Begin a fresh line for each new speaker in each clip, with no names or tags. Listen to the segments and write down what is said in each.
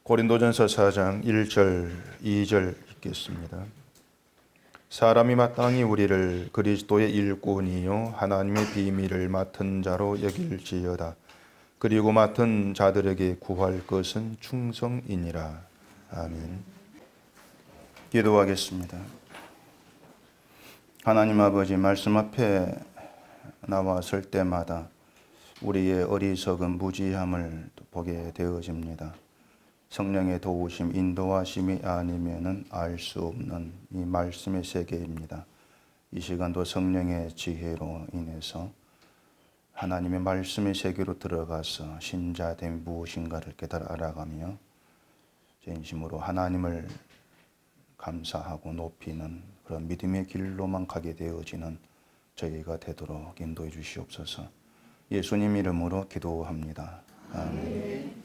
고린도전서 4장 1절, 2절 읽겠습니다. 사람이 마땅히 우리를 그리스도의 일꾼이요 하나님의 비밀을 맡은 자로 여길지어다. 그리고 맡은 자들에게 구할 것은 충성이니라. 아멘. 기도하겠습니다. 하나님 아버지, 말씀 앞에 나왔을 때마다 우리의 어리석은 무지함을 보게 되어집니다. 성령의 도우심, 인도하심이 아니면은 알 수 없는 이 말씀의 세계입니다. 이 시간도 성령의 지혜로 인해서 하나님의 말씀의 세계로 들어가서 신자됨이 무엇인가를 깨달아 알아가며 진심으로 하나님을 감사하고 높이는 그런 믿음의 길로만 가게 되어지는 저희가 되도록 인도해 주시옵소서. 예수님 이름으로 기도합니다. 아멘.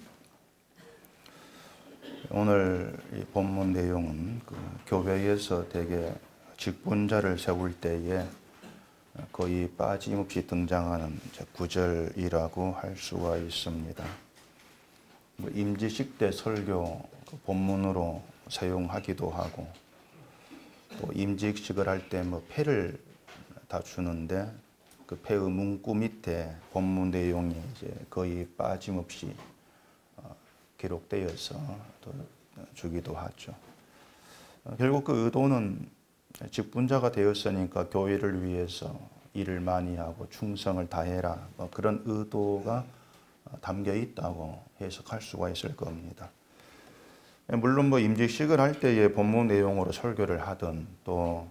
오늘 이 본문 내용은 교회에서 대개 직분자를 세울 때에 거의 빠짐없이 등장하는 구절이라고 할 수가 있습니다. 임지식 때 설교 본문으로 사용하기도 하고, 또 임직식을 할 때 패를 다 주는데 그 패의 문구 밑에 본문 내용이 이제 거의 빠짐없이 기록되어서 또 주기도 하죠. 결국 그 의도는 직분자가 되었으니까 교회를 위해서 일을 많이 하고 충성을 다해라, 그런 의도가 담겨 있다고 해석할 수가 있을 겁니다. 물론 임직식을 할 때의 본문 내용으로 설교를 하든 또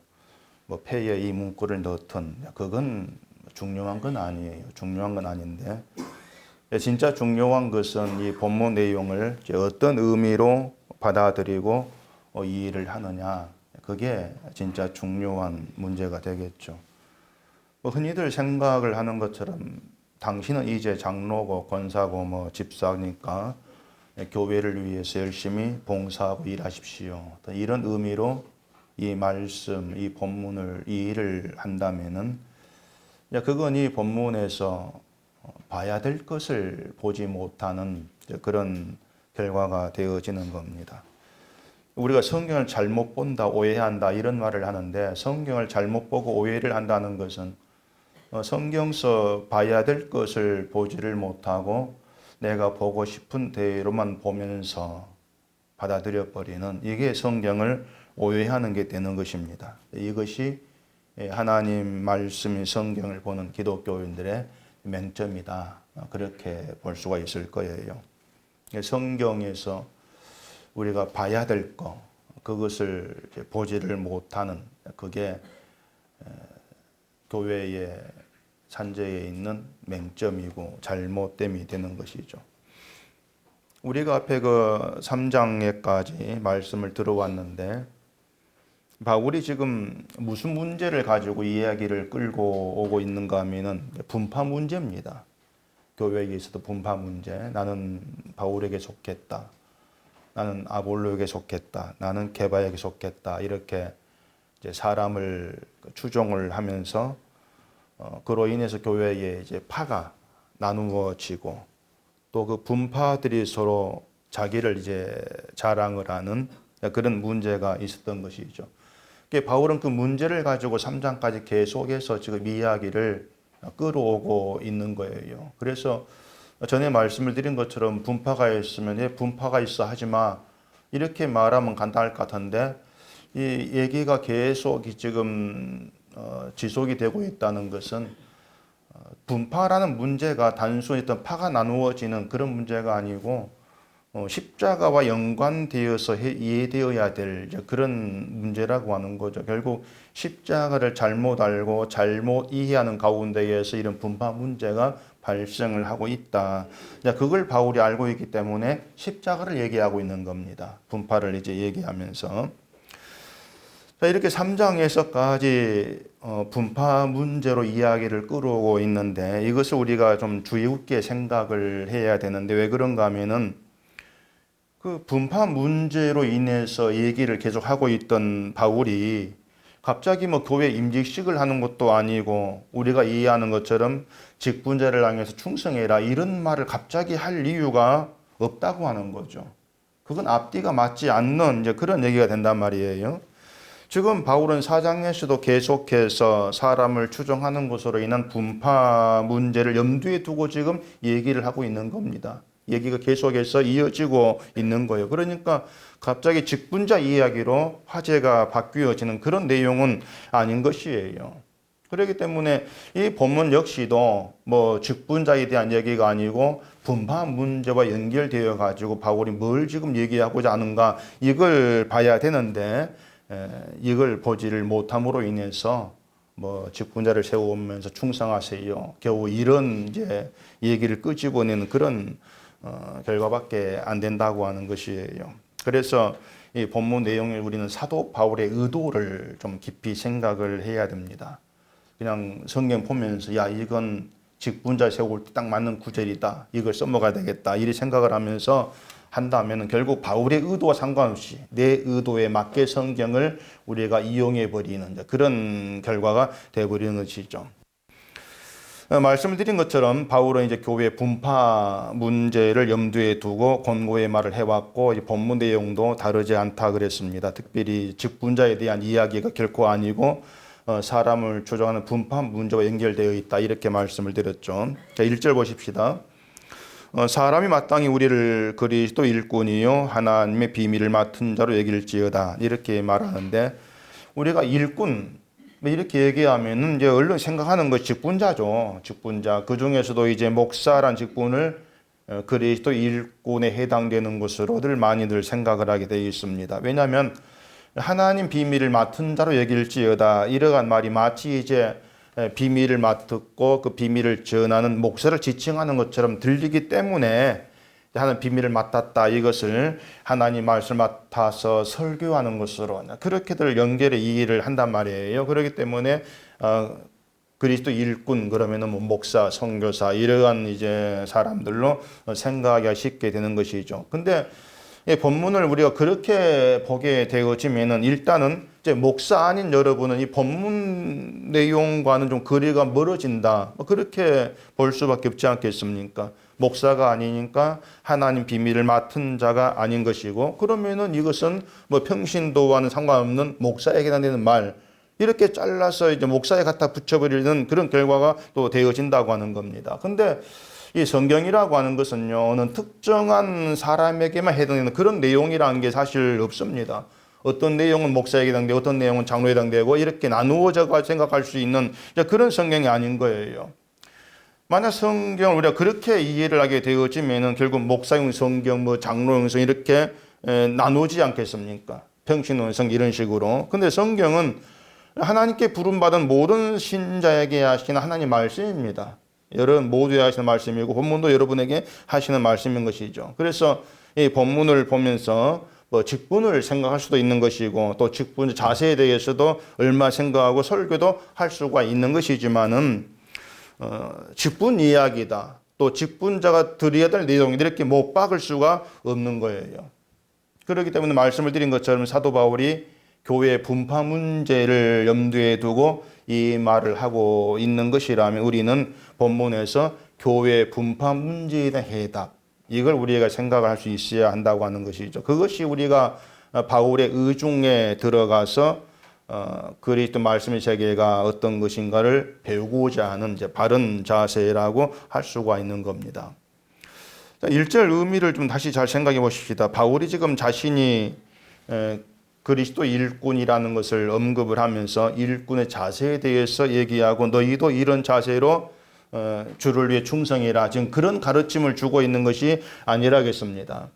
패에 이 문구를 넣든 그건 중요한 건 아니에요. 중요한 건 아닌데, 진짜 중요한 것은 이 본문 내용을 어떤 의미로 받아들이고 이 일을 하느냐, 그게 진짜 중요한 문제가 되겠죠. 흔히들 생각을 하는 것처럼 당신은 이제 장로고 권사고 집사니까 교회를 위해서 열심히 봉사하고 일하십시오, 이런 의미로 이 말씀, 이 본문을, 이 일을 한다면은 그건 이 본문에서 봐야 될 것을 보지 못하는 그런 결과가 되어지는 겁니다. 우리가 성경을 잘못 본다, 오해한다 이런 말을 하는데, 성경을 잘못 보고 오해를 한다는 것은 성경서 봐야 될 것을 보지를 못하고 내가 보고 싶은 대로만 보면서 받아들여 버리는, 이게 성경을 오해하는 게 되는 것입니다. 이것이 하나님 말씀인 성경을 보는 기독교인들의 맹점이다, 그렇게 볼 수가 있을 거예요. 성경에서 우리가 봐야 될 것, 그것을 보지를 못하는, 그게 교회의 산재에 있는 맹점이고 잘못됨이 되는 것이죠. 우리가 앞에 그 3장에까지 말씀을 들어왔는데, 바울이 지금 무슨 문제를 가지고 이야기를 끌고 오고 있는가 하면은 분파 문제입니다. 교회에 있어도 분파 문제. 나는 바울에게 속했다, 나는 아볼로에게 속했다, 나는 게바에게 속했다, 이렇게 이제 사람을 추종을 하면서 그로 인해서 교회에 이제 파가 나누어지고, 또 그 분파들이 서로 자기를 이제 자랑을 하는 그런 문제가 있었던 것이죠. 바울은 그 문제를 가지고 3장까지 계속해서 지금 이야기를 끌어오고 있는 거예요. 그래서 전에 말씀을 드린 것처럼 분파가 있으면 분파가 있어 하지 마, 이렇게 말하면 간단할 것 같은데, 이 얘기가 계속 지금 지속이 되고 있다는 것은 분파라는 문제가 단순히 어떤 파가 나누어지는 그런 문제가 아니고 십자가와 연관되어서 이해되어야 될 그런 문제라고 하는 거죠. 결국 십자가를 잘못 알고 잘못 이해하는 가운데에서 이런 분파 문제가 발생을 하고 있다. 그걸 바울이 알고 있기 때문에 십자가를 얘기하고 있는 겁니다. 분파를 이제 얘기하면서. 이렇게 3장에서까지 분파 문제로 이야기를 끌어오고 있는데, 이것을 우리가 좀 주의 깊게 생각을 해야 되는데, 왜 그런가 하면은 그 분파 문제로 인해서 얘기를 계속 하고 있던 바울이 갑자기 교회 임직식을 하는 것도 아니고 우리가 이해하는 것처럼 직분자를 향해서 충성해라, 이런 말을 갑자기 할 이유가 없다고 하는 거죠. 그건 앞뒤가 맞지 않는 이제 그런 얘기가 된단 말이에요. 지금 바울은 4장에서도 계속해서 사람을 추종하는 것으로 인한 분파 문제를 염두에 두고 지금 얘기를 하고 있는 겁니다. 얘기가 계속해서 이어지고 있는 거예요. 그러니까 갑자기 직분자 이야기로 화제가 바뀌어지는 그런 내용은 아닌 것이에요. 그렇기 때문에 이 본문 역시도 뭐 직분자에 대한 얘기가 아니고 분파 문제와 연결되어 가지고 바울이 뭘 지금 얘기하고자 하는가 이걸 봐야 되는데 이걸 보지를 못함으로 인해서 뭐 직분자를 세우면서 충성하세요. 겨우 이런 이제 얘기를 끄집어내는 그런 결과밖에 안 된다고 하는 것이에요. 그래서 이 본문 내용을 우리는 사도 바울의 의도를 좀 깊이 생각을 해야 됩니다. 그냥 성경 보면서 야 이건 직분자 세울 때 딱 맞는 구절이다. 이걸 써먹어야 되겠다. 이렇게 생각을 하면서 한다면 결국 바울의 의도와 상관없이 내 의도에 맞게 성경을 우리가 이용해 버리는 그런 결과가 되어버리는 것이죠. 말씀을 드린 것처럼 바울은 이제 교회 분파 문제를 염두에 두고 권고의 말을 해왔고 본문 내용도 다르지 않다 그랬습니다. 특별히 직분자에 대한 이야기가 결코 아니고 사람을 조종하는 분파 문제와 연결되어 있다 이렇게 말씀을 드렸죠. 자, 1절 보십시다. 사람이 마땅히 우리를 그리스도 일꾼이요 하나님의 비밀을 맡은 자로 여길지어다 이렇게 말하는데 우리가 일꾼 이렇게 얘기하면은 이제 얼른 생각하는 것이 직분자죠. 직분자 그 중에서도 이제 목사란 직분을 그리스도 일꾼에 해당되는 것으로들 많이들 생각을 하게 되어 있습니다. 왜냐하면 하나님 비밀을 맡은 자로 여길지어다 이러한 말이 마치 이제 비밀을 맡고 그 비밀을 전하는 목사를 지칭하는 것처럼 들리기 때문에 하나님 비밀을 맡았다 이것을 하나님 말씀을 맡아서 설교하는 것으로 그렇게들 연결해 이해를 한단 말이에요. 그렇기 때문에 그리스도 일꾼 그러면은 뭐 목사, 선교사 이러한 이제 사람들로 생각하기가 쉽게 되는 것이죠. 근데 본문을 우리가 그렇게 보게 되어지면은 일단은 이제 목사 아닌 여러분은 이 본문 내용과는 좀 거리가 멀어진다. 그렇게 볼 수밖에 없지 않겠습니까? 목사가 아니니까 하나님 비밀을 맡은 자가 아닌 것이고 그러면은 이것은 뭐 평신도와는 상관없는 목사에게 해당되는 말 이렇게 잘라서 이제 목사에 갖다 붙여버리는 그런 결과가 또 되어진다고 하는 겁니다. 근데 이 성경이라고 하는 것은요, 어느 특정한 사람에게만 해당되는 그런 내용이라는 게 사실 없습니다. 어떤 내용은 목사에게 해당되고 어떤 내용은 장로에 해당되고 이렇게 나누어져 생각할 수 있는 그런 성경이 아닌 거예요. 만약 성경을 우리가 그렇게 이해를 하게 되어지면은 결국 목사용 성경, 뭐 장로용 성경 이렇게 나누지 않겠습니까? 평신원 성경 이런 식으로. 근데 성경은 하나님께 부름받은 모든 신자에게 하시는 하나님 말씀입니다. 여러분 모두에 하시는 말씀이고 본문도 여러분에게 하시는 말씀인 것이죠. 그래서 이 본문을 보면서 뭐 직분을 생각할 수도 있는 것이고 또 직분 자세에 대해서도 얼마 생각하고 설교도 할 수가 있는 것이지만은 직분 이야기다. 또 직분자가 드려야 될 내용이 이렇게 못 박을 수가 없는 거예요. 그렇기 때문에 말씀을 드린 것처럼 사도 바울이 교회 분파 문제를 염두에 두고 이 말을 하고 있는 것이라면 우리는 본문에서 교회 분파 문제에 대한 해답 이걸 우리가 생각을 할 수 있어야 한다고 하는 것이죠. 그것이 우리가 바울의 의중에 들어가서 그리스도 말씀의 세계가 어떤 것인가를 배우고자 하는 이제 바른 자세라고 할 수가 있는 겁니다. 1절 의미를 좀 다시 잘 생각해 보십시다. 바울이 지금 자신이 그리스도 일꾼이라는 것을 언급을 하면서 일꾼의 자세에 대해서 얘기하고 너희도 이런 자세로 주를 위해 충성해라. 지금 그런 가르침을 주고 있는 것이 아니라겠습니다.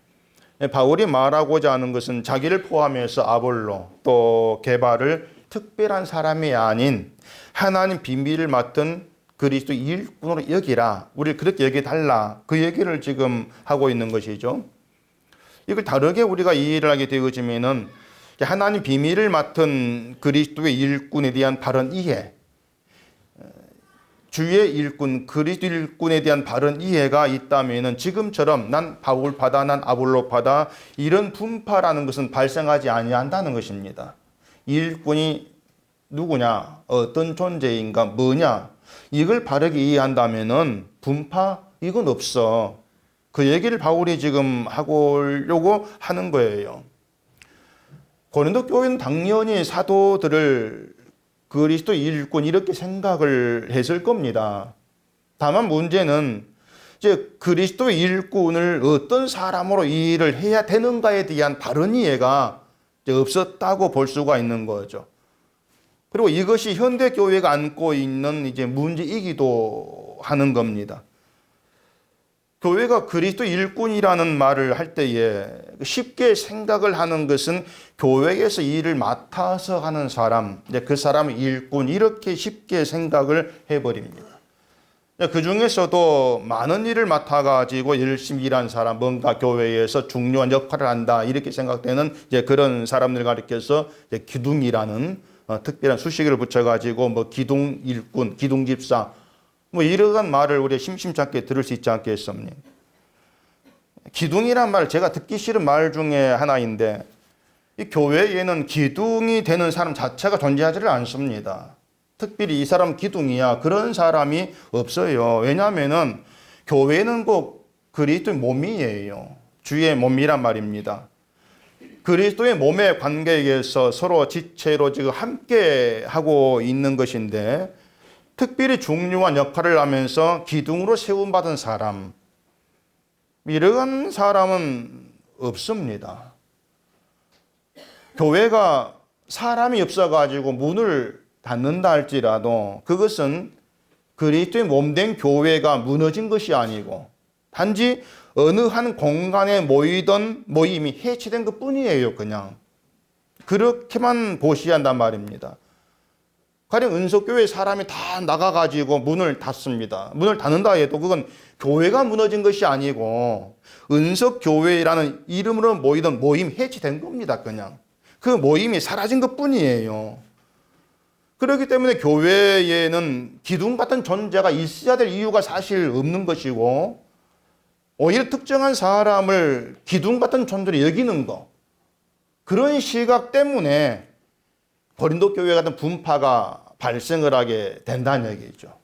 바울이 말하고자 하는 것은 자기를 포함해서 아볼로 또 게바를 특별한 사람이 아닌 하나님 비밀을 맡은 그리스도 일꾼으로 여기라. 우리를 그렇게 여기달라. 그 얘기를 지금 하고 있는 것이죠. 이걸 다르게 우리가 이해를 하게 되어지면은 하나님 비밀을 맡은 그리스도의 일꾼에 대한 바른 이해, 주의 일꾼, 그리스도 일꾼에 대한 바른 이해가 있다면은 지금처럼 난 바울 파다, 난 아볼로 파다 이런 분파라는 것은 발생하지 아니한다는 것입니다. 일꾼이 누구냐, 어떤 존재인가, 뭐냐 이걸 바르게 이해한다면은 분파 이건 없어. 그 얘기를 바울이 지금 하려고 하는 거예요. 고린도 교회는 당연히 사도들을 그리스도 일꾼 이렇게 생각을 했을 겁니다. 다만 문제는 이제 그리스도의 일꾼을 어떤 사람으로 이해를 해야 되는가에 대한 바른 이해가 이제 없었다고 볼 수가 있는 거죠. 그리고 이것이 현대 교회가 안고 있는 이제 문제이기도 하는 겁니다. 교회가 그리스도 일꾼이라는 말을 할 때에 쉽게 생각을 하는 것은 교회에서 일을 맡아서 하는 사람, 그 사람의 일꾼 이렇게 쉽게 생각을 해버립니다. 그 중에서도 많은 일을 맡아가지고 열심히 일한 사람, 뭔가 교회에서 중요한 역할을 한다 이렇게 생각되는 이제 그런 사람들 가리켜서 이제 기둥이라는 특별한 수식어를 붙여가지고 뭐 기둥 일꾼, 기둥 집사 뭐 이러한 말을 우리가 심심찮게 들을 수 있지 않겠습니까? 기둥이란 말 제가 듣기 싫은 말 중에 하나인데 이 교회에는 기둥이 되는 사람 자체가 존재하지를 않습니다. 특별히 이 사람 기둥이야 그런 사람이 없어요. 왜냐하면은 교회는 꼭 그리스도의 몸이에요. 주의 몸이란 말입니다. 그리스도의 몸의 관계에서 서로 지체로 지금 함께 하고 있는 것인데 특별히 중요한 역할을 하면서 기둥으로 세움받은 사람, 이러한 사람은 없습니다. 교회가 사람이 없어가지고 문을 닫는다 할지라도 그것은 그리스도의 몸된 교회가 무너진 것이 아니고 단지 어느 한 공간에 모이던 모임이 해체된 것 뿐이에요. 그냥 그렇게만 보셔야 한단 말입니다. 가령 은속교회 사람이 다 나가가지고 문을 닫습니다. 문을 닫는다 해도 그건 교회가 무너진 것이 아니고 은속교회라는 이름으로 모이던 모임 해체된 겁니다. 그냥 그 모임이 사라진 것 뿐이에요. 그렇기 때문에 교회에는 기둥 같은 존재가 있어야 될 이유가 사실 없는 것이고 오히려 특정한 사람을 기둥 같은 존재로 여기는 것, 그런 시각 때문에 고린도 교회 같은 분파가 발생을 하게 된다는 얘기죠.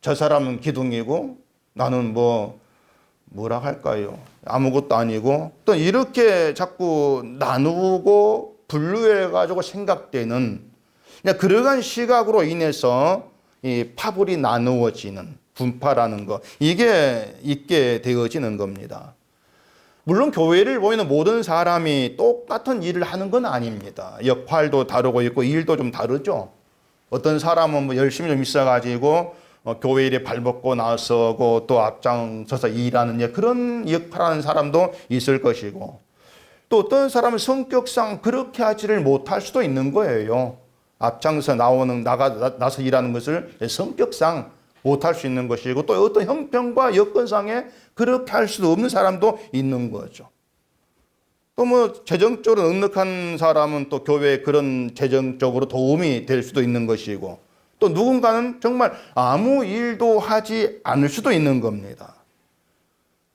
저 사람은 기둥이고 나는 뭐라 할까요? 아무것도 아니고 또 이렇게 자꾸 나누고 분류해가지고 생각되는 그러한 시각으로 인해서 이 파벌이 나누어지는 분파라는 거, 이게 있게 되어지는 겁니다. 물론 교회를 보이는 모든 사람이 똑같은 일을 하는 건 아닙니다. 역할도 다르고 있고 일도 좀 다르죠. 어떤 사람은 뭐 열심히 좀 있어가지고 교회 일에 발벗고 나서고 또 앞장서서 일하는 그런 역할하는 사람도 있을 것이고 또 어떤 사람은 성격상 그렇게 하지를 못할 수도 있는 거예요. 앞장서 나서 일하는 것을 성격상 못할 수 있는 것이고 또 어떤 형편과 여건상에 그렇게 할 수도 없는 사람도 있는 거죠. 또 뭐 재정적으로 넉넉한 사람은 또 교회에 그런 재정적으로 도움이 될 수도 있는 것이고 또 누군가는 정말 아무 일도 하지 않을 수도 있는 겁니다.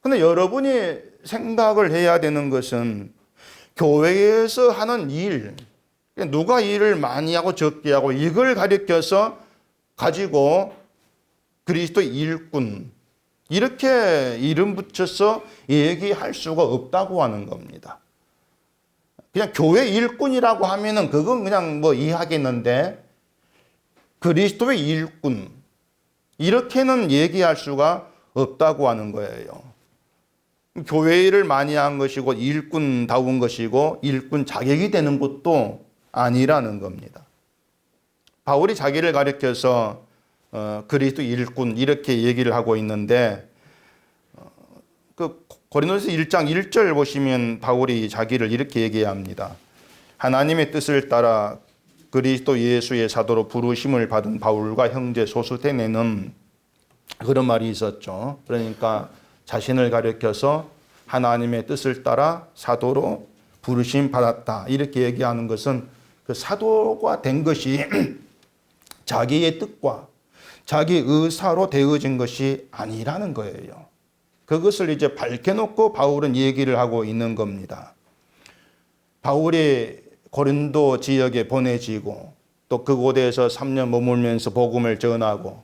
그런데 여러분이 생각을 해야 되는 것은 교회에서 하는 일, 누가 일을 많이 하고 적게 하고 이걸 가리켜서 가지고 그리스도 일꾼 이렇게 이름 붙여서 얘기할 수가 없다고 하는 겁니다. 그냥 교회 일꾼이라고 하면은 그건 그냥 뭐 이해하겠는데 그리스도의 일꾼 이렇게는 얘기할 수가 없다고 하는 거예요. 교회 일을 많이 한 것이고 일꾼다운 것이고 일꾼 자격이 되는 것도 아니라는 겁니다. 바울이 자기를 가리켜서 그리스도 일꾼 이렇게 얘기를 하고 있는데 그 고린도서 1장 1절 보시면 바울이 자기를 이렇게 얘기합니다. 하나님의 뜻을 따라 그리스도 예수의 사도로 부르심을 받은 바울과 형제 소수대네는 그런 말이 있었죠. 그러니까 자신을 가리켜서 하나님의 뜻을 따라 사도로 부르심 받았다 이렇게 얘기하는 것은 그 사도가 된 것이 자기의 뜻과 자기 의사로 되어진 것이 아니라는 거예요. 그것을 이제 밝혀놓고 바울은 얘기를 하고 있는 겁니다. 바울이 고린도 지역에 보내지고 또 그곳에서 3년 머물면서 복음을 전하고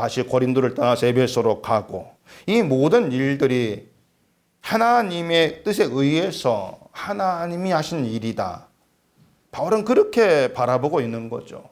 다시 고린도를 떠나서 에베소로 가고, 이 모든 일들이 하나님의 뜻에 의해서 하나님이 하신 일이다. 바울은 그렇게 바라보고 있는 거죠.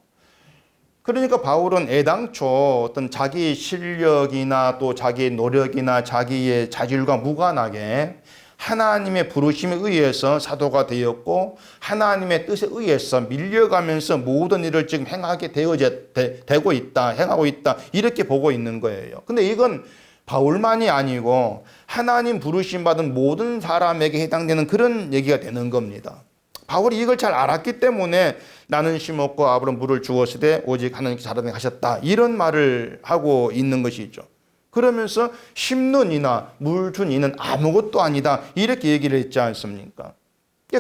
그러니까 바울은 애당초 어떤 자기 실력이나 또 자기의 노력이나 자기의 자질과 무관하게 하나님의 부르심에 의해서 사도가 되었고, 하나님의 뜻에 의해서 밀려가면서 모든 일을 지금 행하게 되고 있다, 행하고 있다, 이렇게 보고 있는 거예요. 근데 이건 바울만이 아니고 하나님 부르심 받은 모든 사람에게 해당되는 그런 얘기가 되는 겁니다. 바울이 이걸 잘 알았기 때문에 나는 심었고 아브라함은 물을 주었으되 오직 하나님께 자라나게 하셨다, 이런 말을 하고 있는 것이죠. 그러면서 심는 이나 물 준 이는 아무것도 아니다, 이렇게 얘기를 했지 않습니까?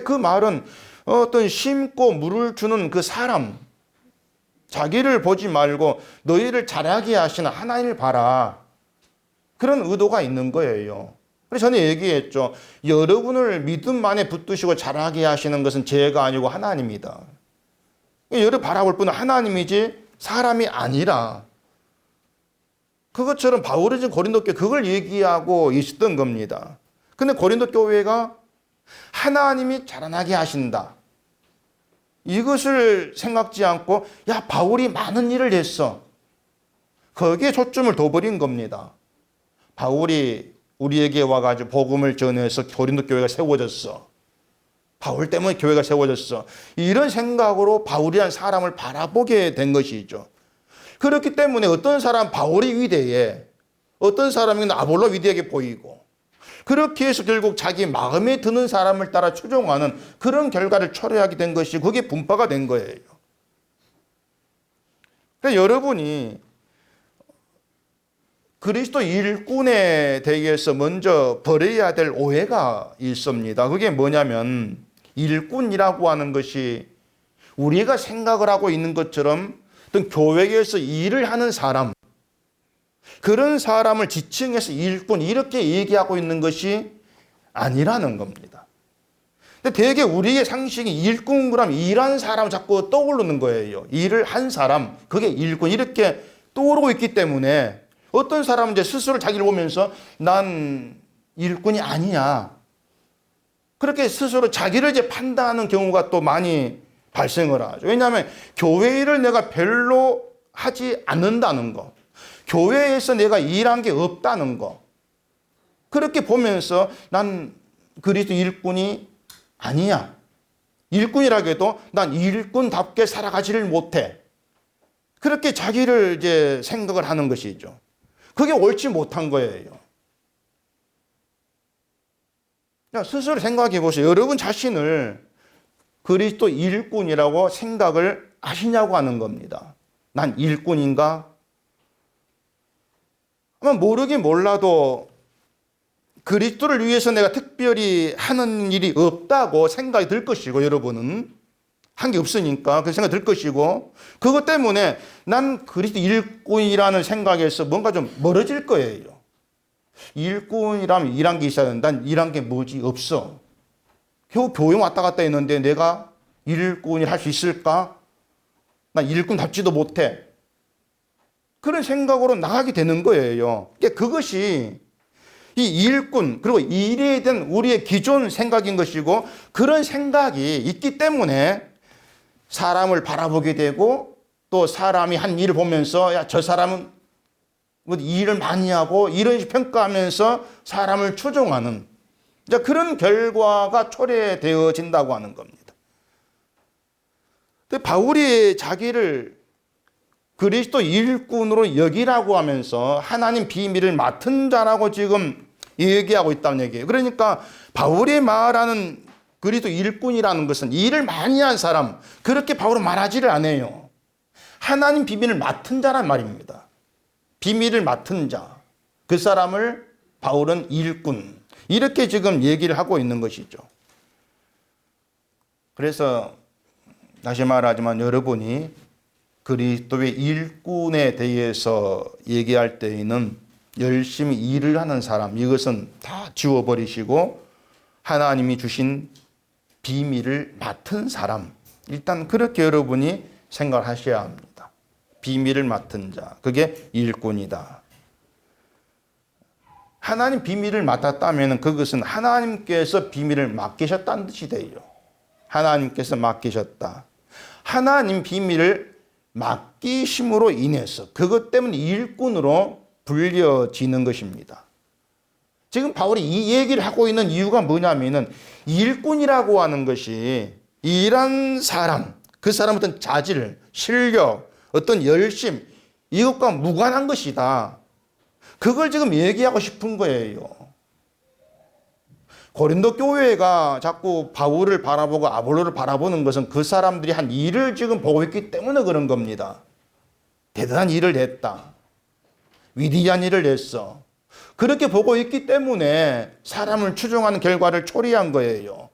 그 말은 어떤 심고 물을 주는 그 사람, 자기를 보지 말고 너희를 자라게 하시는 하나님을 봐라, 그런 의도가 있는 거예요. 그래서 전에 얘기했죠. 여러분을 믿음 안에 붙드시고 자라게 하시는 것은 제가 아니고 하나님이다. 여러분 바라볼 분은 하나님이지 사람이 아니라, 그것처럼 바울은 지금 고린도 교회 그걸 얘기하고 있었던 겁니다. 근데 고린도 교회가 하나님이 자라나게 하신다, 이것을 생각지 않고 야 바울이 많은 일을 했어, 거기에 초점을 둬버린 겁니다. 바울이 우리에게 와가지고 복음을 전해서 고린도 교회가 세워졌어, 바울 때문에 교회가 세워졌어, 이런 생각으로 바울이라는 사람을 바라보게 된 것이죠. 그렇기 때문에 어떤 사람 바울이 위대해, 어떤 사람은 아볼로 위대하게 보이고, 그렇게 해서 결국 자기 마음에 드는 사람을 따라 추종하는 그런 결과를 초래하게 된 것이, 그게 분파가 된 거예요. 그러니까 여러분이 그리스도 일꾼에 대해서 먼저 버려야 될 오해가 있습니다. 그게 뭐냐면, 일꾼이라고 하는 것이 우리가 생각을 하고 있는 것처럼 어떤 교회에서 일을 하는 사람, 그런 사람을 지칭해서 일꾼 이렇게 얘기하고 있는 것이 아니라는 겁니다. 근데 되게 우리의 상식이 일꾼 그러면 일한 사람 자꾸 떠오르는 거예요. 일을 한 사람, 그게 일꾼, 이렇게 떠오르고 있기 때문에 어떤 사람은 이제 스스로 자기를 보면서 난 일꾼이 아니야, 그렇게 스스로 자기를 이제 판단하는 경우가 또 많이 발생을 하죠. 왜냐하면 교회 일을 내가 별로 하지 않는다는 거, 교회에서 내가 일한 게 없다는 거, 그렇게 보면서 난 그리스도 일꾼이 아니야, 일꾼이라고 해도 난 일꾼답게 살아가지를 못해, 그렇게 자기를 이제 생각을 하는 것이죠. 그게 옳지 못한 거예요. 스스로 생각해 보세요. 여러분 자신을 그리스도 일꾼이라고 생각을 하시냐고 하는 겁니다. 난 일꾼인가? 아마 모르긴 몰라도 그리스도를 위해서 내가 특별히 하는 일이 없다고 생각이 들 것이고, 여러분은 한 게 없으니까 그 생각이 들 것이고, 그것 때문에 난 그리스도 일꾼이라는 생각에서 뭔가 좀 멀어질 거예요. 일꾼이라면 일한 게 있어야 된다. 난 일한 게 뭐지? 없어. 겨우 교회 왔다 갔다 했는데 내가 일꾼을 할 수 있을까? 난 일꾼답지도 못해. 그런 생각으로 나가게 되는 거예요. 그것이 이 일꾼, 그리고 일에 대한 우리의 기존 생각인 것이고, 그런 생각이 있기 때문에 사람을 바라보게 되고, 또 사람이 한 일을 보면서 야, 저 사람은 일을 많이 하고 이런 식으로 평가하면서 사람을 추종하는 그런 결과가 초래되어진다고 하는 겁니다. 근데 바울이 자기를 그리스도 일꾼으로 여기라고 하면서 하나님 비밀을 맡은 자라고 지금 얘기하고 있다는 얘기예요. 그러니까 바울이 말하는 그리스도 일꾼이라는 것은 일을 많이 한 사람, 그렇게 바울은 말하지를 않아요. 하나님 비밀을 맡은 자란 말입니다. 비밀을 맡은 자, 그 사람을 바울은 일꾼, 이렇게 지금 얘기를 하고 있는 것이죠. 그래서 다시 말하지만 여러분이 그리스도의 일꾼에 대해서 얘기할 때에는 열심히 일을 하는 사람, 이것은 다 지워버리시고 하나님이 주신 비밀을 맡은 사람, 일단 그렇게 여러분이 생각하셔야 합니다. 비밀을 맡은 자, 그게 일꾼이다. 하나님 비밀을 맡았다면 그것은 하나님께서 비밀을 맡기셨다는 뜻이 돼요. 하나님께서 맡기셨다. 하나님 비밀을 맡기심으로 인해서 그것 때문에 일꾼으로 불려지는 것입니다. 지금 바울이 이 얘기를 하고 있는 이유가 뭐냐면은 일꾼이라고 하는 것이 일한 사람, 그 사람 어떤 자질, 실력, 어떤 열심, 이것과 무관한 것이다. 그걸 지금 얘기하고 싶은 거예요. 고린도 교회가 자꾸 바울을 바라보고 아볼로를 바라보는 것은 그 사람들이 한 일을 지금 보고 있기 때문에 그런 겁니다. 대단한 일을 했다. 위대한 일을 했어. 그렇게 보고 있기 때문에 사람을 추종하는 결과를 초래한 거예요.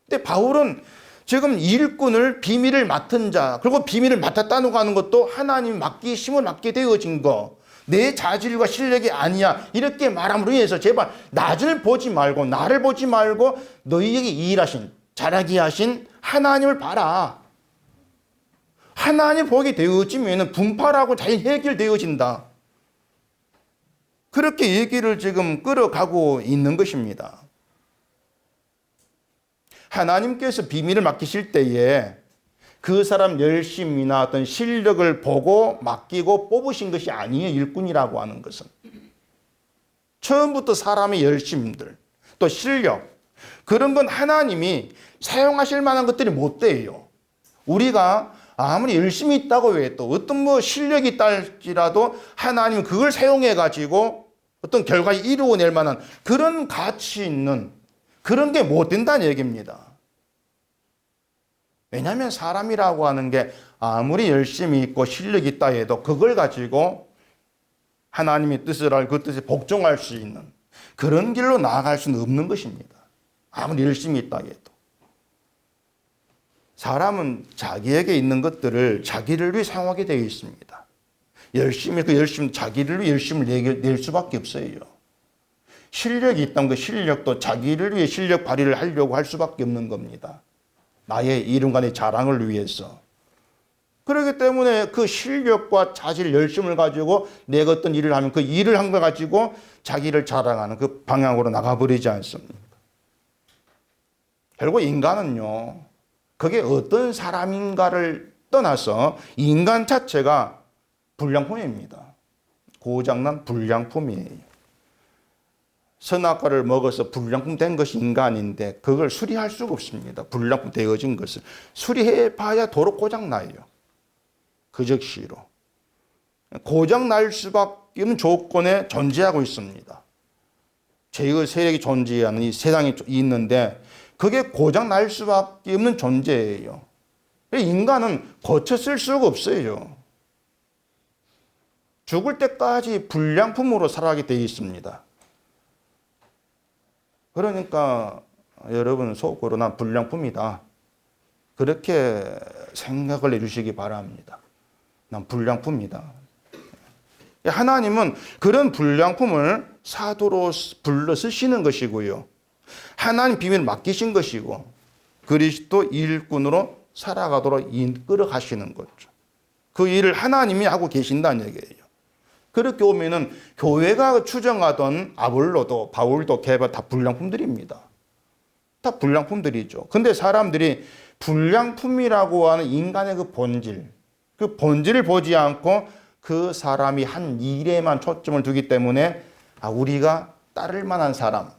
근데 바울은 지금 일꾼을 비밀을 맡은 자, 그리고 비밀을 맡았다고 하는 것도 하나님 힘을 맡게 되어진 거. 내 자질과 실력이 아니야. 이렇게 말함으로 인해서 제발 나를 보지 말고 나를 보지 말고 너희에게 일하신, 잘하게 하신 하나님을 봐라. 하나님 보게 되어지면 분파라고 잘 해결되어진다. 그렇게 얘기를 지금 끌어가고 있는 것입니다. 하나님께서 비밀을 맡기실 때에 그 사람 열심이나 어떤 실력을 보고 맡기고 뽑으신 것이 아니에요. 일꾼이라고 하는 것은. 처음부터 사람의 열심들, 또 실력, 그런 건 하나님이 사용하실 만한 것들이 못 돼요. 우리가 아무리 열심히 있다고 해도 어떤 실력이 있다 할지라도 하나님은 그걸 사용해 가지고 어떤 결과를 이루어낼 만한 그런 가치 있는 그런 게 못 된다는 얘기입니다. 왜냐하면 사람이라고 하는 게 아무리 열심히 있고 실력이 있다 해도 그걸 가지고 하나님의 뜻을 알고 그 뜻에 복종할 수 있는 그런 길로 나아갈 수는 없는 것입니다. 아무리 열심히 있다 해도. 사람은 자기에게 있는 것들을 자기를 위해 사용하게 되어 있습니다. 열심히 자기를 위해 열심을 낼 수밖에 없어요. 실력이 있다면 그 실력도 자기를 위해 실력 발휘를 하려고 할 수밖에 없는 겁니다. 나의 이름과 내 자랑을 위해서. 그렇기 때문에 그 실력과 자질, 열심을 가지고 내가 어떤 일을 하면 그 일을 한 거 가지고 자기를 자랑하는 그 방향으로 나가버리지 않습니까? 결국 인간은요, 그게 어떤 사람인가를 떠나서 인간 자체가 불량품입니다. 고장난 불량품이에요. 선악과를 먹어서 불량품 된 것이 인간인데 그걸 수리할 수가 없습니다. 불량품 되어진 것을 수리해 봐야 도로 고장나요. 그 즉시로 고장날 수밖에 없는 조건에 존재하고 있습니다. 죄의 세력이 존재하는 이 세상에 있는데 그게 고장날 수밖에 없는 존재예요. 인간은 고쳐 쓸 수가 없어요. 죽을 때까지 불량품으로 살아가게 되어 있습니다. 그러니까 여러분 속으로 난 불량품이다. 그렇게 생각을 해주시기 바랍니다. 난 불량품이다. 하나님은 그런 불량품을 사도로 불러 쓰시는 것이고요. 하나님 비밀을 맡기신 것이고 그리스도 일꾼으로 살아가도록 이끌어 가시는 거죠. 그 일을 하나님이 하고 계신다는 얘기예요. 그렇게 오면은 교회가 추정하던 아볼로도 바울도 개바 다 불량품들입니다. 다 불량품들이죠. 근데 사람들이 불량품이라고 하는 인간의 그 본질을 보지 않고 그 사람이 한 일에만 초점을 두기 때문에 우리가 따를 만한 사람,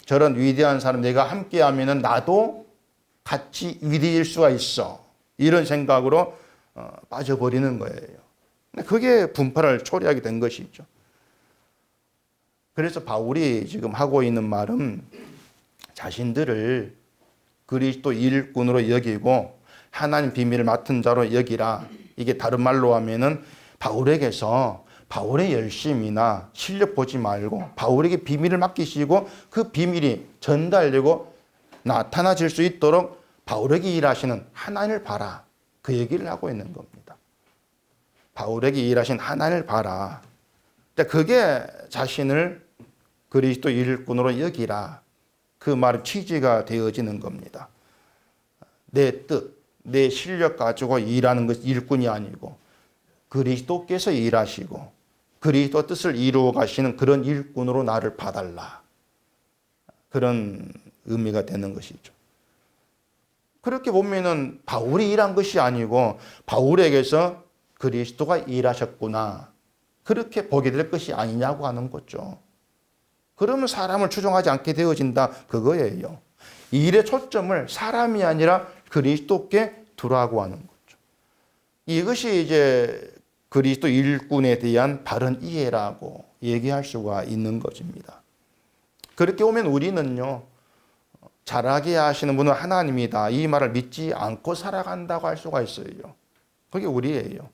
저런 위대한 사람 내가 함께 하면은 나도 같이 위대해질 수가 있어. 이런 생각으로 빠져버리는 거예요. 그게 분파를 초래하게 된 것이죠. 그래서 바울이 지금 하고 있는 말은 자신들을 그리스도 일꾼으로 여기고 하나님 비밀을 맡은 자로 여기라. 이게 다른 말로 하면은 바울에게서 바울의 열심이나 실력 보지 말고 바울에게 비밀을 맡기시고 그 비밀이 전달되고 나타나질 수 있도록 바울에게 일하시는 하나님을 봐라. 그 얘기를 하고 있는 겁니다. 바울에게 일하신 하나님을 봐라. 그게 자신을 그리스도 일꾼으로 여기라. 그 말의 취지가 되어지는 겁니다. 내 뜻, 내 실력 가지고 일하는 것이 일꾼이 아니고 그리스도께서 일하시고 그리스도 뜻을 이루어 가시는 그런 일꾼으로 나를 봐달라. 그런 의미가 되는 것이죠. 그렇게 보면은 바울이 일한 것이 아니고 바울에게서 그리스도가 일하셨구나. 그렇게 보게 될 것이 아니냐고 하는 거죠. 그러면 사람을 추종하지 않게 되어진다. 그거예요. 이 일의 초점을 사람이 아니라 그리스도께 두라고 하는 거죠. 이것이 이제 그리스도 일꾼에 대한 바른 이해라고 얘기할 수가 있는 것입니다. 그렇게 오면 우리는요, 잘하게 하시는 분은 하나님이다. 이 말을 믿지 않고 살아간다고 할 수가 있어요. 그게 우리예요.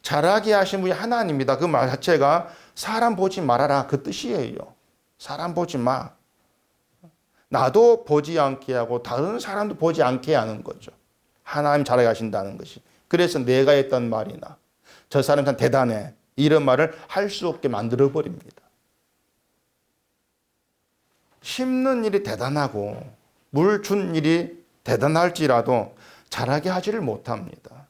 잘하게 하신 분이 하나님이다. 그 말 자체가 사람 보지 말아라. 그 뜻이에요. 사람 보지 마. 나도 보지 않게 하고 다른 사람도 보지 않게 하는 거죠. 하나님 잘하게 하신다는 것이. 그래서 내가 했던 말이나 저 사람 참 대단해. 이런 말을 할 수 없게 만들어 버립니다. 심는 일이 대단하고 물 준 일이 대단할지라도 잘하게 하지를 못합니다.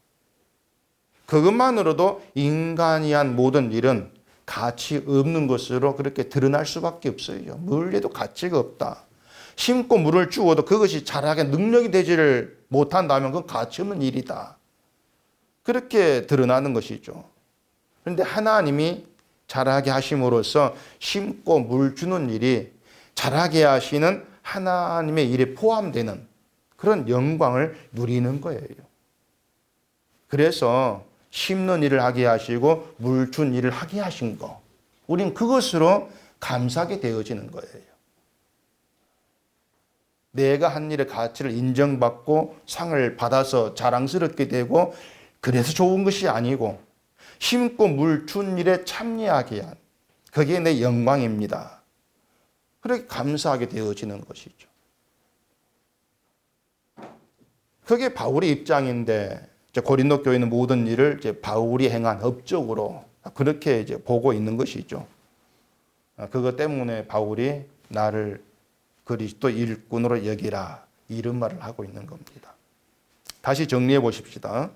그것만으로도 인간이 한 모든 일은 가치 없는 것으로 그렇게 드러날 수밖에 없어요. 뭘 해도 가치가 없다. 심고 물을 주어도 그것이 잘하게 능력이 되지를 못한다면 그건 가치 없는 일이다. 그렇게 드러나는 것이죠. 그런데 하나님이 잘하게 하심으로써 심고 물 주는 일이 잘하게 하시는 하나님의 일에 포함되는 그런 영광을 누리는 거예요. 그래서 심는 일을 하게 하시고 물 준 일을 하게 하신 거. 우린 그것으로 감사하게 되어지는 거예요. 내가 한 일의 가치를 인정받고 상을 받아서 자랑스럽게 되고 그래서 좋은 것이 아니고 심고 물 준 일에 참여하게 한 그게 내 영광입니다. 그렇게 감사하게 되어지는 것이죠. 그게 바울의 입장인데 고린도 교회는 모든 일을 이제 바울이 행한 업적으로 그렇게 이제 보고 있는 것이죠. 그것 때문에 바울이 나를 그리스도 일꾼으로 여기라 이런 말을 하고 있는 겁니다. 다시 정리해 보십시다.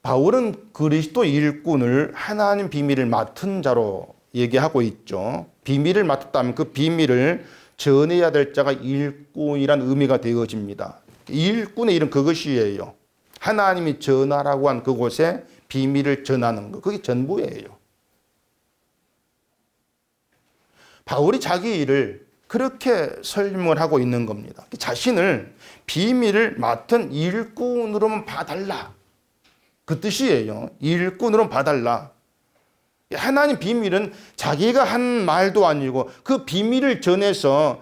바울은 그리스도 일꾼을 하나님 비밀을 맡은 자로 얘기하고 있죠. 비밀을 맡았다면 그 비밀을 전해야 될 자가 일꾼이란 의미가 되어집니다. 일꾼의 일은 그것이에요. 하나님이 전하라고 한 그곳에 비밀을 전하는 것. 그게 전부예요. 바울이 자기 일을 그렇게 설명을 하고 있는 겁니다. 자신을 비밀을 맡은 일꾼으로만 봐달라. 그 뜻이에요. 일꾼으로만 봐달라. 하나님 비밀은 자기가 한 말도 아니고 그 비밀을 전해서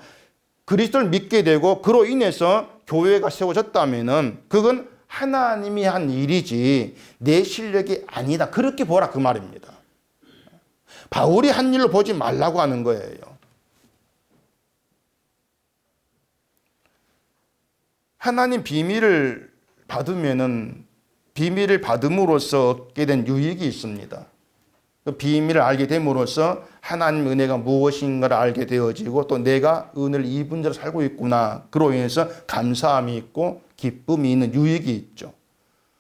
그리스도를 믿게 되고 그로 인해서 교회가 세워졌다면은 그건 하나님이 한 일이지 내 실력이 아니다. 그렇게 보라 그 말입니다. 바울이 한 일로 보지 말라고 하는 거예요. 하나님 비밀을 받으면은 비밀을 받음으로써 얻게 된 유익이 있습니다. 그 비밀을 알게 됨으로써 하나님 은혜가 무엇인가를 알게 되어지고 또 내가 은혜를 입은 자로 살고 있구나. 그로 인해서 감사함이 있고 기쁨이 있는 유익이 있죠.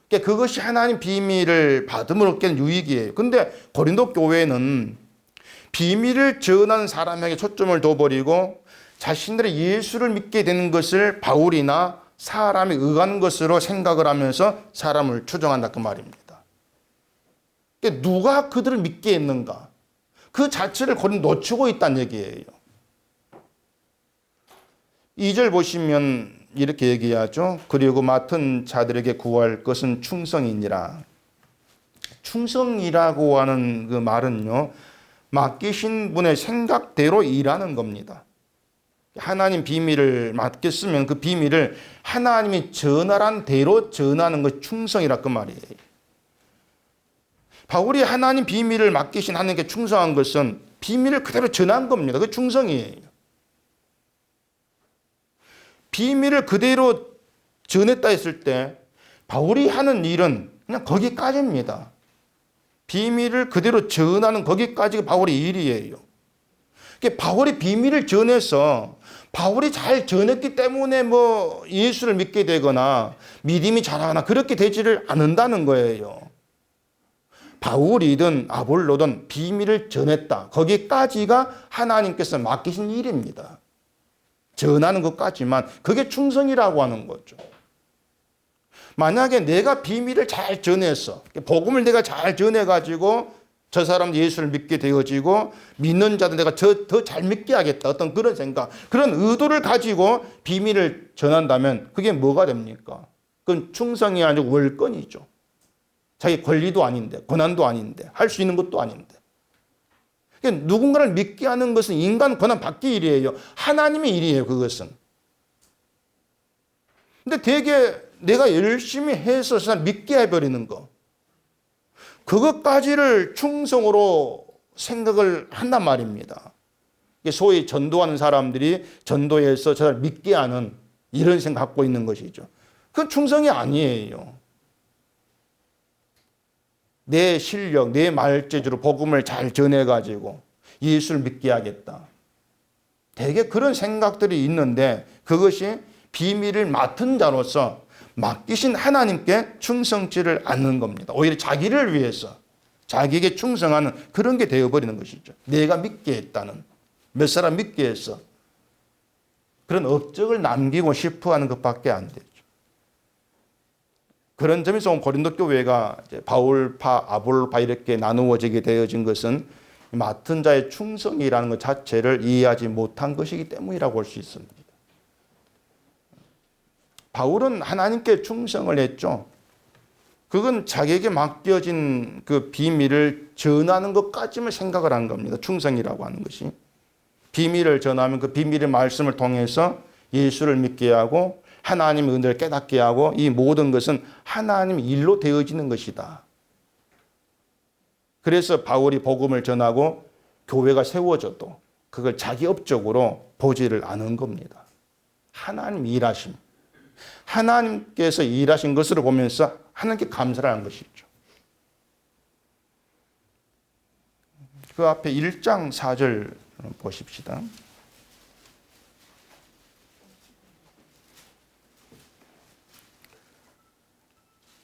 그러니까 그것이 하나님 비밀을 받음으로 얻게 된 유익이에요. 근데 고린도 교회는 비밀을 전하는 사람에게 초점을 둬버리고 자신들의 예수를 믿게 되는 것을 바울이나 사람이 의한 것으로 생각을 하면서 사람을 추종한다 그 말입니다. 그러니까 누가 그들을 믿게 했는가? 그 자체를 거의 놓치고 있다는 얘기예요. 2절 보시면 이렇게 얘기하죠. 그리고 맡은 자들에게 구할 것은 충성이니라. 충성이라고 하는 그 말은요, 맡기신 분의 생각대로 일하는 겁니다. 하나님 비밀을 맡겼으면 그 비밀을 하나님이 전하란 대로 전하는 것이 충성이라 그 말이에요. 바울이 하나님 비밀을 맡기신 하나님께 충성한 것은 비밀을 그대로 전한 겁니다. 그 충성이에요. 비밀을 그대로 전했다 했을 때 바울이 하는 일은 그냥 거기까지입니다. 비밀을 그대로 전하는 거기까지가 바울의 일이에요. 바울이 비밀을 전해서 바울이 잘 전했기 때문에 뭐 예수를 믿게 되거나 믿음이 자라거나 그렇게 되지를 않는다는 거예요. 바울이든 아볼로든 비밀을 전했다. 거기까지가 하나님께서 맡기신 일입니다. 전하는 것까지만 그게 충성이라고 하는 거죠. 만약에 내가 비밀을 잘 전해서 복음을 내가 잘 전해가지고 저 사람 예수를 믿게 되어지고 믿는 자들 내가 더 잘 믿게 하겠다. 어떤 그런 생각, 그런 의도를 가지고 비밀을 전한다면 그게 뭐가 됩니까? 그건 충성이 아니고 월권이죠. 자기 권리도 아닌데, 권한도 아닌데, 할 수 있는 것도 아닌데. 그러니까 누군가를 믿게 하는 것은 인간 권한 받기 일이에요. 하나님의 일이에요, 그것은. 근데 되게 내가 열심히 해서 믿게 해버리는 거. 그것까지를 충성으로 생각을 한단 말입니다. 소위 전도하는 사람들이 전도해서 저를 믿게 하는 이런 생각 갖고 있는 것이죠. 그건 충성이 아니에요. 내 실력, 내 말재주로 복음을 잘 전해가지고 예수를 믿게 하겠다. 되게 그런 생각들이 있는데 그것이 비밀을 맡은 자로서 맡기신 하나님께 충성치를 않는 겁니다. 오히려 자기를 위해서 자기에게 충성하는 그런 게 되어버리는 것이죠. 내가 믿게 했다는, 몇 사람 믿게 했어. 그런 업적을 남기고 싶어 하는 것밖에 안 되죠. 그런 점에서 고린도 교회가 바울파, 아볼로파 이렇게 나누어지게 되어진 것은 맡은 자의 충성이라는 것 자체를 이해하지 못한 것이기 때문이라고 볼 수 있습니다. 바울은 하나님께 충성을 했죠. 그건 자기에게 맡겨진 그 비밀을 전하는 것까지만 생각을 한 겁니다. 충성이라고 하는 것이. 비밀을 전하면 그 비밀의 말씀을 통해서 예수를 믿게 하고 하나님의 은혜를 깨닫게 하고 이 모든 것은 하나님의 일로 되어지는 것이다. 그래서 바울이 복음을 전하고 교회가 세워져도 그걸 자기 업적으로 보지를 않은 겁니다. 하나님 일하심. 하나님께서 일하신 것으로 보면서 하나님께 감사를 하는 것이죠. 그 앞에 1장 4절 보십시다.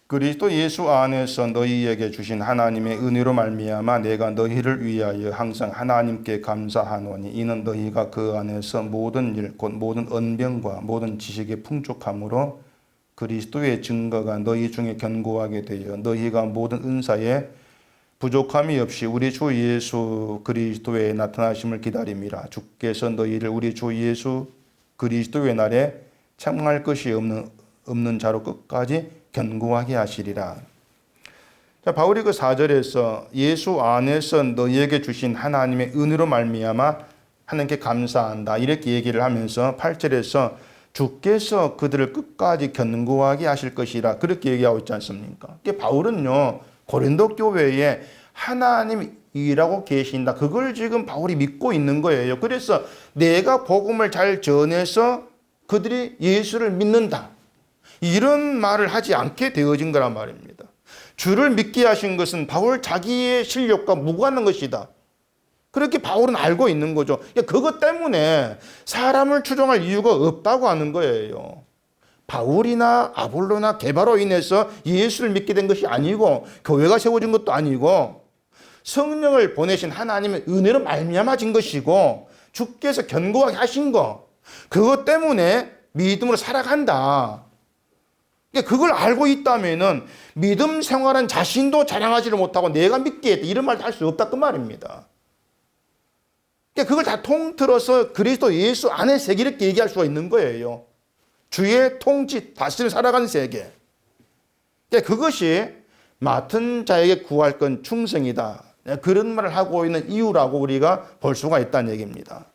그리스도 예수 안에서 너희에게 주신 하나님의 은혜로 말미암아 내가 너희를 위하여 항상 하나님께 감사하노니 이는 너희가 그 안에서 모든 일 곧 모든 언병과 모든 지식의 풍족함으로 그리스도의 증거가 너희 중에 견고하게 되어 너희가 모든 은사에 부족함이 없이 우리 주 예수 그리스도의 나타나심을 기다림이라. 주께서 너희를 우리 주 예수 그리스도의 날에 책망할 것이 없는 자로 끝까지 견고하게 하시리라. 자, 바울이 그 4절에서 예수 안에서 너희에게 주신 하나님의 은혜로 말미암아 하나님께 감사한다 이렇게 얘기를 하면서 8절에서 주께서 그들을 끝까지 견고하게 하실 것이라 그렇게 얘기하고 있지 않습니까? 바울은요 고린도 교회에 하나님이 일하고 계신다. 그걸 지금 바울이 믿고 있는 거예요. 그래서 내가 복음을 잘 전해서 그들이 예수를 믿는다. 이런 말을 하지 않게 되어진 거란 말입니다. 주를 믿게 하신 것은 바울 자기의 실력과 무관한 것이다. 그렇게 바울은 알고 있는 거죠. 그것 때문에 사람을 추종할 이유가 없다고 하는 거예요. 바울이나 아볼로나 게바로 인해서 예수를 믿게 된 것이 아니고 교회가 세워진 것도 아니고 성령을 보내신 하나님의 은혜로 말미암아진 것이고 주께서 견고하게 하신 거 그것 때문에 믿음으로 살아간다. 그걸 알고 있다면은 믿음 생활한 자신도 자랑하지를 못하고 내가 믿게 했다 이런 말도 할 수 없다 그 말입니다. 그걸 다 통틀어서 그리스도 예수 안의 세계 이렇게 얘기할 수가 있는 거예요. 주의 통치 다스려 살아가는 세계. 그것이 맡은 자에게 구할 건 충성이다. 그런 말을 하고 있는 이유라고 우리가 볼 수가 있다는 얘기입니다.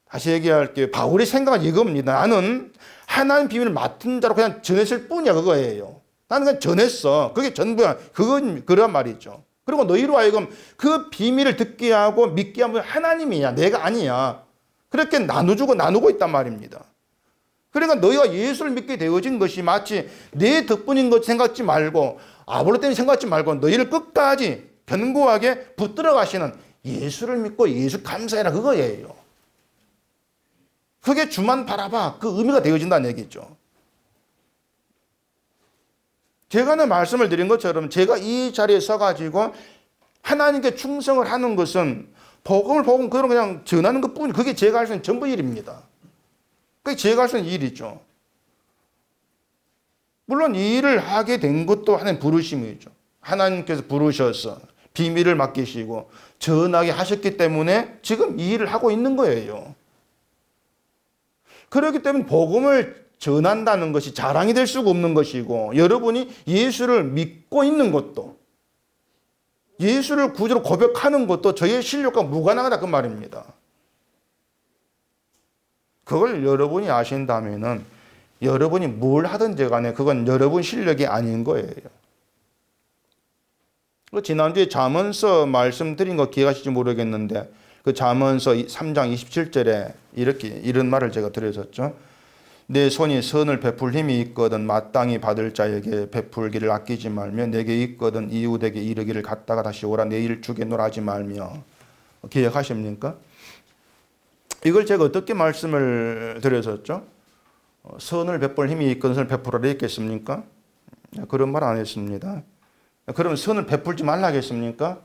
다시 얘기할게요. 바울의 생각은 이겁니다. 나는 하나님 비밀을 맡은 자로 그냥 전했을 뿐이야 그거예요. 나는 그냥 전했어. 그게 전부야. 그건 그런 말이죠. 그리고 너희로 하여금 그 비밀을 듣게 하고 믿게 하면 하나님이야. 내가 아니야. 그렇게 나누고 있단 말입니다. 그러니까 너희가 예수를 믿게 되어진 것이 마치 내 덕분인 것 생각지 말고 아볼로 때문에 생각지 말고 너희를 끝까지 견고하게 붙들어 가시는 예수를 믿고 예수 감사해라 그거예요. 그게 주만 바라봐. 그 의미가 되어진다는 얘기죠. 제가 말씀을 드린 것처럼 제가 이 자리에 서가지고 하나님께 충성을 하는 것은 복음 그대로 그냥 전하는 것뿐이 그게 제가 할 수 있는 전부 일입니다. 그게 제가 할 수 있는 일이죠. 물론 이 일을 하게 된 것도 하나님 부르심이죠. 하나님께서 부르셔서 비밀을 맡기시고 전하게 하셨기 때문에 지금 이 일을 하고 있는 거예요. 그렇기 때문에 복음을 전한다는 것이 자랑이 될 수가 없는 것이고, 여러분이 예수를 믿고 있는 것도, 예수를 구주로 고백하는 것도 저의 실력과 무관하다 그 말입니다. 그걸 여러분이 아신다면은 여러분이 뭘 하든지 간에 그건 여러분 실력이 아닌 거예요. 지난주에 잠언서 말씀드린 거 기억하실지 모르겠는데, 그 잠언서 3장 27절에 이런 말을 제가 드렸었죠. 내 손이 선을 베풀 힘이 있거든 마땅히 받을 자에게 베풀기를 아끼지 말며, 내게 있거든 이웃에게 이르기를 갔다가 다시 오라 내일 주겠노라 하지 말며. 기억하십니까? 이걸 제가 어떻게 말씀을 드렸었죠? 선을 베풀 힘이 있거든 선을 베풀어라 했겠습니까? 그런 말 안 했습니다. 그러면 선을 베풀지 말라 하겠습니까?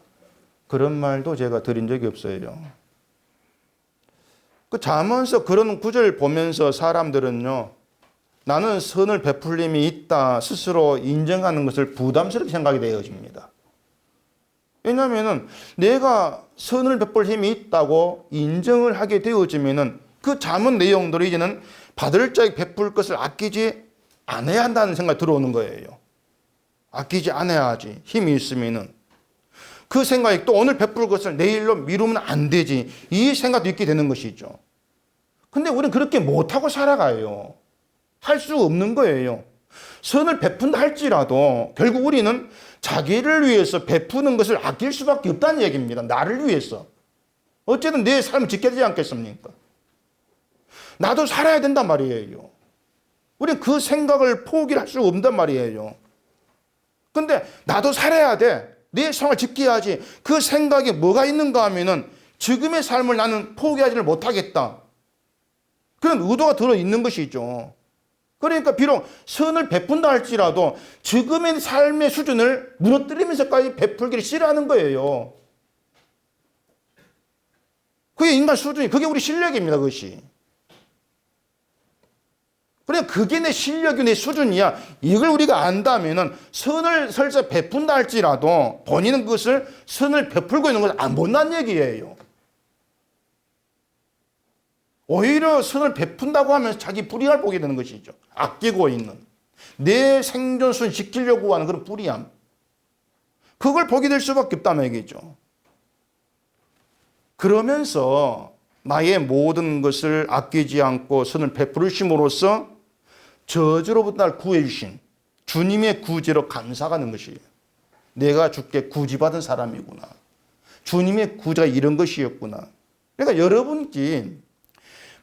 그런 말도 제가 드린 적이 없어요. 그 잠언서 그런 구절 보면서 사람들은요, 나는 선을 베풀 힘이 있다 스스로 인정하는 것을 부담스럽게 생각이 되어집니다. 왜냐하면 내가 선을 베풀 힘이 있다고 인정을 하게 되어지면은 그 잠언 내용들이 이제는 받을 자에게 베풀 것을 아끼지 않아야 한다는 생각이 들어오는 거예요. 아끼지 않아야지. 힘이 있으면은. 그 생각이 또 오늘 베풀 것을 내일로 미루면 안 되지. 이 생각도 있게 되는 것이죠. 근데 우리는 그렇게 못하고 살아가요. 할 수 없는 거예요. 선을 베푼다 할지라도 결국 우리는 자기를 위해서 베푸는 것을 아낄 수밖에 없다는 얘기입니다. 나를 위해서. 어쨌든 내 삶을 지켜야 되지 않겠습니까? 나도 살아야 된단 말이에요. 우리는 그 생각을 포기할 수 없단 말이에요. 근데 나도 살아야 돼. 내 생활을 지켜야지. 그 생각에 뭐가 있는가 하면은 지금의 삶을 나는 포기하지를 못하겠다. 그런 의도가 들어있는 것이죠. 그러니까 비록 선을 베푼다 할지라도 지금의 삶의 수준을 무너뜨리면서까지 베풀기를 싫어하는 거예요. 그게 인간 수준이, 그게 우리 실력입니다, 그것이. 그러니까 그게 내 실력이 내 수준이야. 이걸 우리가 안다면은 선을 설사 베푼다 할지라도 본인은 그것을 선을 베풀고 있는 것을 안 본다는 얘기예요. 오히려 선을 베푼다고 하면서 자기 불이함을 보게 되는 것이죠. 아끼고 있는. 내 생존수를 지키려고 하는 그런 불이함. 그걸 보게 될 수밖에 없다는 얘기죠. 그러면서 나의 모든 것을 아끼지 않고 선을 베풀으심으로써 저주로부터 날 구해주신 주님의 구제로 감사하는 것이에요. 내가 주께 구제받은 사람이구나. 주님의 구제가 이런 것이었구나. 그러니까 여러분께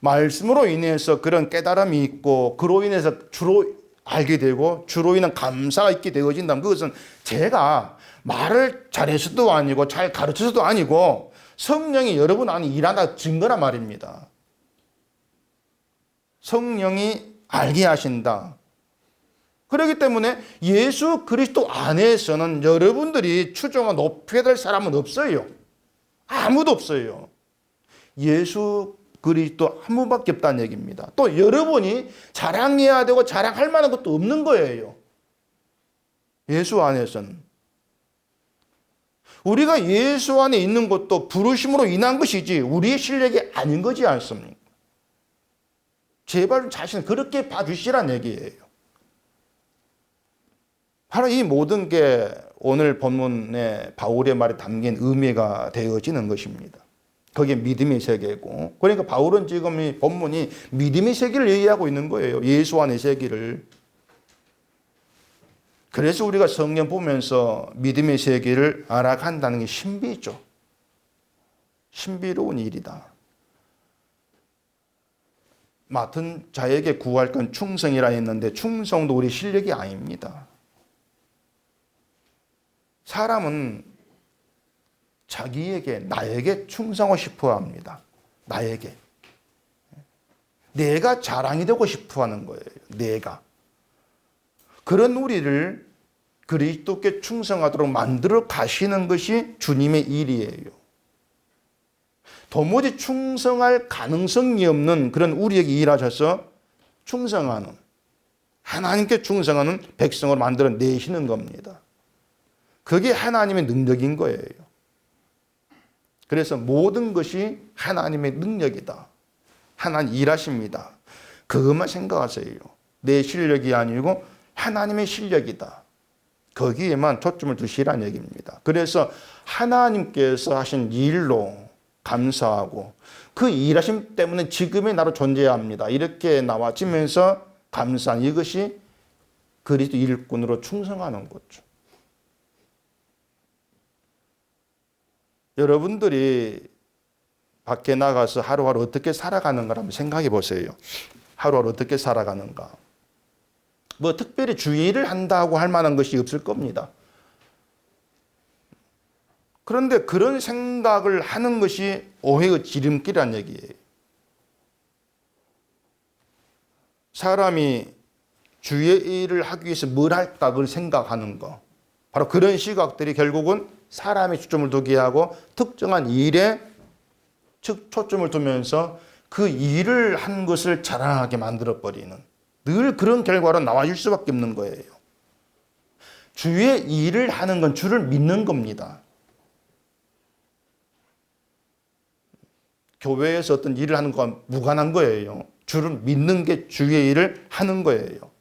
말씀으로 인해서 그런 깨달음이 있고 그로 인해서 주로 알게 되고 주로 인한 감사가 있게 되어진다면 그것은 제가 말을 잘해서도 아니고 잘 가르쳐서도 아니고 성령이 여러분 안에 일하다 증거란 말입니다. 성령이 알게 하신다. 그렇기 때문에 예수 그리스도 안에서는 여러분들이 추종과 높여야 될 사람은 없어요. 아무도 없어요. 예수 그리스도 한 분밖에 없다는 얘기입니다. 또 여러분이 자랑해야 되고 자랑할 만한 것도 없는 거예요. 예수 안에서는. 우리가 예수 안에 있는 것도 부르심으로 인한 것이지 우리의 실력이 아닌 거지 않습니까? 제발 자신을 그렇게 봐주시라는 얘기예요. 바로 이 모든 게 오늘 본문에 바울의 말에 담긴 의미가 되어지는 것입니다. 그게 믿음의 세계고, 그러니까 바울은 지금 이 본문이 믿음의 세계를 얘기하고 있는 거예요. 예수 안의 세계를. 그래서 우리가 성경 보면서 믿음의 세계를 알아간다는 게 신비죠. 신비로운 일이다. 맡은 자에게 구할 건 충성이라 했는데 충성도 우리 실력이 아닙니다. 사람은 자기에게, 나에게 충성하고 싶어 합니다. 나에게. 내가 자랑이 되고 싶어 하는 거예요. 내가. 그런 우리를 그리스도께 충성하도록 만들어 가시는 것이 주님의 일이에요. 도무지 충성할 가능성이 없는 그런 우리에게 일하셔서 충성하는, 하나님께 충성하는 백성으로 만들어 내시는 겁니다. 그게 하나님의 능력인 거예요. 그래서 모든 것이 하나님의 능력이다. 하나님 일하십니다. 그것만 생각하세요. 내 실력이 아니고 하나님의 실력이다. 거기에만 초점을 두시라는 얘기입니다. 그래서 하나님께서 하신 일로 감사하고 그 일하심 때문에 지금의 나로 존재해야 합니다. 이렇게 나와지면서 감사한 이것이 그리스도 일꾼으로 충성하는 거죠. 여러분들이 밖에 나가서 하루하루 어떻게 살아가는가 한번 생각해 보세요. 하루하루 어떻게 살아가는가. 뭐 특별히 주의를 한다고 할 만한 것이 없을 겁니다. 그런데 그런 생각을 하는 것이 오해의 지름길이라는 얘기예요. 사람이 주의 일을 하기 위해서 뭘 할까 그걸 생각하는 거. 바로 그런 시각들이 결국은 사람의 초점을 두게 하고 특정한 일에 초점을 두면서 그 일을 한 것을 자랑하게 만들어버리는, 늘 그런 결과로 나와줄 수밖에 없는 거예요. 주의 일을 하는 건 주를 믿는 겁니다. 교회에서 어떤 일을 하는 건 무관한 거예요. 주를 믿는 게 주의 일을 하는 거예요.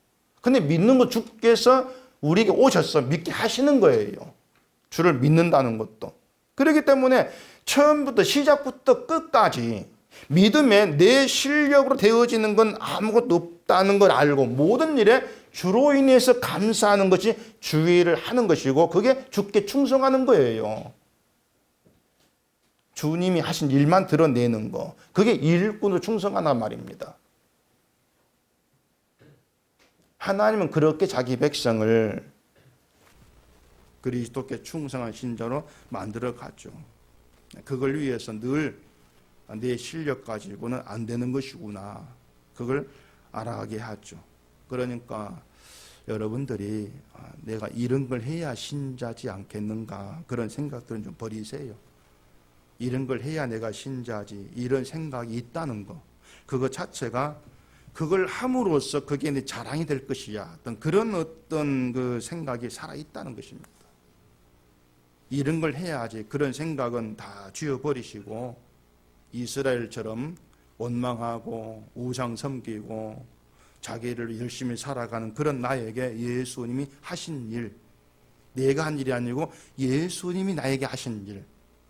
근데 믿는 거 주께서 우리에게 오셔서 믿게 하시는 거예요. 주를 믿는다는 것도. 그렇기 때문에 처음부터 시작부터 끝까지 믿음에 내 실력으로 되어지는 건 아무것도 없다는 걸 알고 모든 일에 주로 인해서 감사하는 것이 주의 일을 하는 것이고 그게 주께 충성하는 거예요. 주님이 하신 일만 드러내는 거. 그게 일꾼으로 충성하단 말입니다. 하나님은 그렇게 자기 백성을 그리스도께 충성한 신자로 만들어 갔죠. 그걸 위해서 늘 내 실력 가지고는 안 되는 것이구나. 그걸 알아가게 하죠. 그러니까 여러분들이 내가 이런 걸 해야 신자지 않겠는가 그런 생각들은 좀 버리세요. 이런 걸 해야 내가 신자지 이런 생각이 있다는 거. 그거 자체가 그걸 함으로써 그게 내 자랑이 될 것이야. 어떤 그 생각이 살아있다는 것입니다. 이런 걸 해야지 그런 생각은 다 쥐어버리시고 이스라엘처럼 원망하고 우상 섬기고 자기를 열심히 살아가는 그런 나에게 예수님이 하신 일, 내가 한 일이 아니고 예수님이 나에게 하신 일,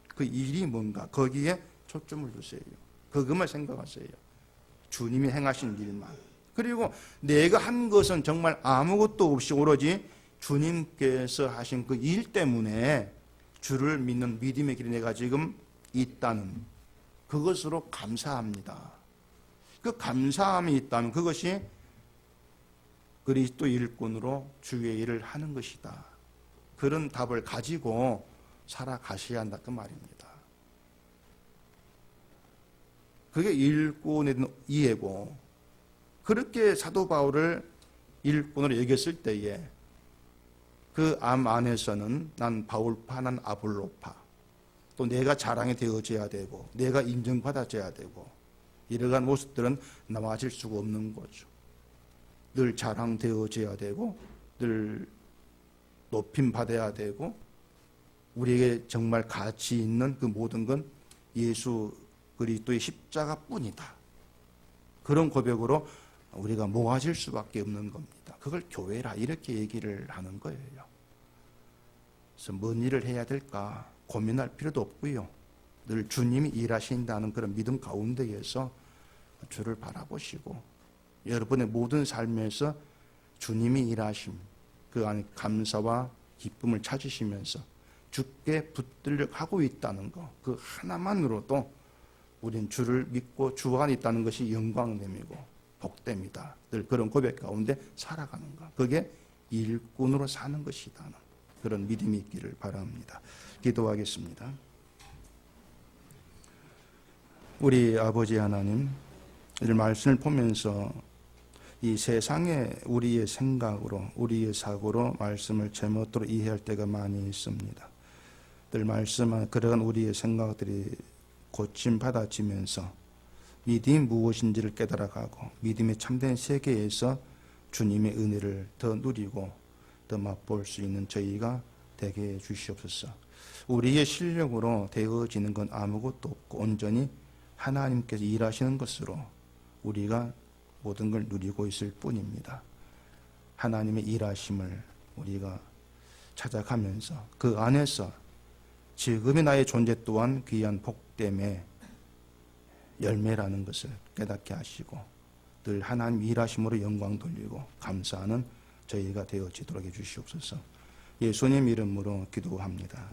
그 일이 뭔가 거기에 초점을 두세요. 그것만 생각하세요. 주님이 행하신 일만. 그리고 내가 한 것은 정말 아무것도 없이 오로지 주님께서 하신 그 일 때문에 주를 믿는 믿음의 길이 내가 지금 있다는 그것으로 감사합니다. 그 감사함이 있다면 그것이 그리스도 일꾼으로 주의 일을 하는 것이다. 그런 답을 가지고 살아가셔야 한다 그 말입니다. 그게 일꾼의 이해고 그렇게 사도 바울을 일꾼으로 여겼을 때에 그 암 안에서는 난 바울파 난 아볼로파 또 내가 자랑이 되어져야 되고 내가 인정받아져야 되고 이러한 모습들은 나와질 수가 없는 거죠. 늘 자랑되어져야 되고 늘 높임 받아야 되고 우리에게 정말 가치 있는 그 모든 건 예수 그리스도의 십자가뿐이다. 그런 고백으로 우리가 모아질 수밖에 없는 겁니다. 그걸 교회라 이렇게 얘기를 하는 거예요. 그래서 뭔 일을 해야 될까 고민할 필요도 없고요. 늘 주님이 일하신다는 그런 믿음 가운데에서 주를 바라보시고 여러분의 모든 삶에서 주님이 일하심 그 안에 감사와 기쁨을 찾으시면서 주께 붙들려 하고 있다는 것 그 하나만으로도 우린 주를 믿고 주 안에 있다는 것이 영광됨이고 복됨이다. 늘 그런 고백 가운데 살아가는 것 그게 일꾼으로 사는 것이다는 그런 믿음이 있기를 바랍니다. 기도하겠습니다. 우리 아버지 하나님, 이 말씀을 보면서 이 세상에 우리의 생각으로 우리의 사고로 말씀을 제멋대로 이해할 때가 많이 있습니다. 늘 말씀한 그런 우리의 생각들이 고침받아지면서 믿음이 무엇인지를 깨달아가고 믿음의 참된 세계에서 주님의 은혜를 더 누리고 더 맛볼 수 있는 저희가 되게 해 주시옵소서. 우리의 실력으로 되어지는 건 아무것도 없고 온전히 하나님께서 일하시는 것으로 우리가 모든 걸 누리고 있을 뿐입니다. 하나님의 일하심을 우리가 찾아가면서 그 안에서 지금의 나의 존재 또한 귀한 복됨의 열매라는 것을 깨닫게 하시고 늘 하나님 일하심으로 영광 돌리고 감사하는 저희가 되어지도록 해주시옵소서. 예수님 이름으로 기도합니다.